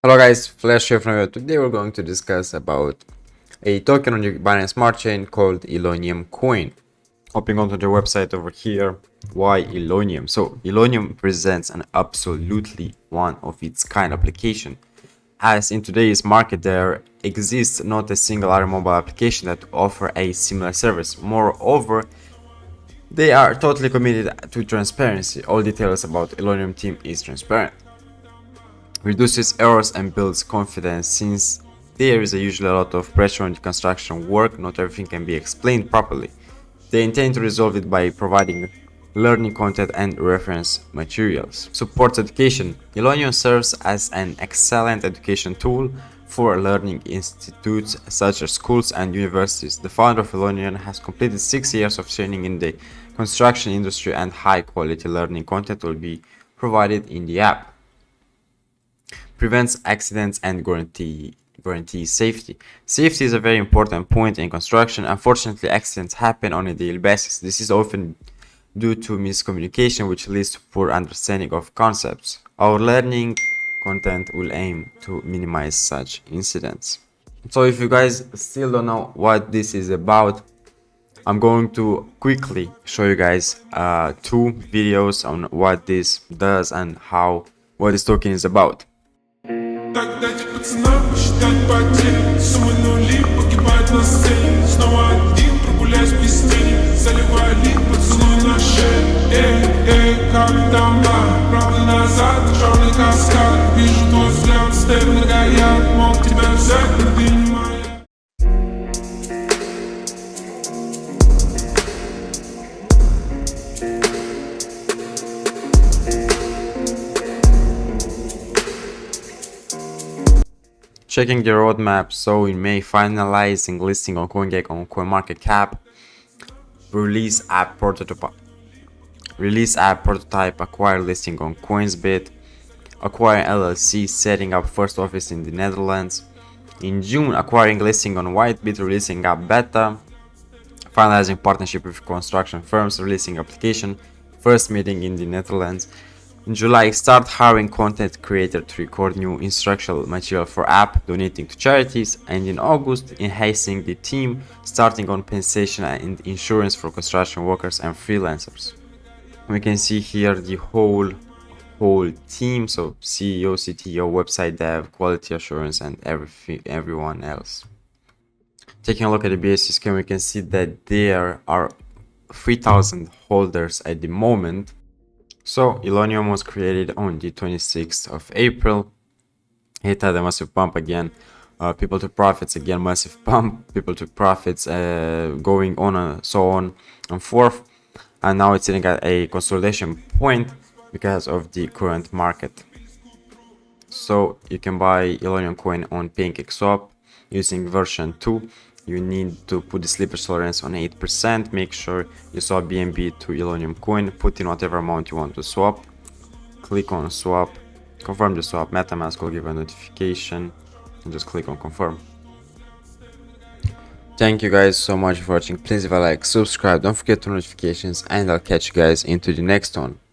Hello guys, Flash here from here. Today we're going to discuss about a token on the Binance Smart Chain called ELONIUM coin. Hopping onto the website over here, why ELONIUM? So ELONIUM presents an absolutely one of its kind application. As in today's market there exists not a single other mobile application that offer a similar service. Moreover, they are totally committed to transparency. All details about ELONIUM team is transparent. Reduces errors and builds confidence. Since there is usually a lot of pressure on the construction work, not everything can be explained properly. They intend to resolve it by providing learning content and reference materials. Supports education. ELONIUM serves as an excellent education tool for learning institutes such as schools and universities. The founder of ELONIUM has completed 6 years of training in the construction industry, and high quality learning content will be provided in the app. Prevents accidents and guarantees safety. Safety is a very important point in construction. Unfortunately, accidents happen on a daily basis. This is often due to miscommunication, which leads to poor understanding of concepts. Our learning content will aim to minimize such incidents. So if you guys still don't know what this is about, I'm going to quickly show you guys 2 videos on what this does and what this token is about. Так дайте пацанам посчитать потери. Суммы нули погибают на сцене. Снова один прогуляюсь без тени. Заливаю лик, поцелуй на шее. Как там да? Правда назад, черный каскад. Вижу твой взгляд, степ многояд. Мог тебя взять, но ты не моя. Checking the roadmap. So in May, finalizing listing on Pancake on CoinMarketCap. Release app prototype. Acquire listing on Coinsbit. Acquiring LLC, setting up first office in the Netherlands. In June, acquiring listing on Whitebit, releasing app beta. Finalizing partnership with construction firms, releasing application. First meeting in the Netherlands. In July, start hiring content creator to record new instructional material for app, donating to charities. And in August, enhancing the team, starting on compensation and insurance for construction workers and freelancers. We can see here the whole team, so CEO, CTO, website dev, quality assurance, and everyone else. Taking a look at the BSC scheme, we can see that there are 3,000 holders at the moment. So ELONIUM was created on the 26th of April. It had a massive pump again. People took profits again, massive pump. People took profits, going on and so on and forth. And now it's sitting at a consolidation point because of the current market. So you can buy ELONIUM coin on Pancake swap using version 2. You need to put the slippage tolerance on 8%. Make sure you swap BNB to ELONIUM coin. Put in whatever amount you want to swap. Click on swap. Confirm the swap. MetaMask will give a notification. And just click on confirm. Thank you guys so much for watching. Please leave a like, subscribe, don't forget to notifications, and I'll catch you guys into the next one.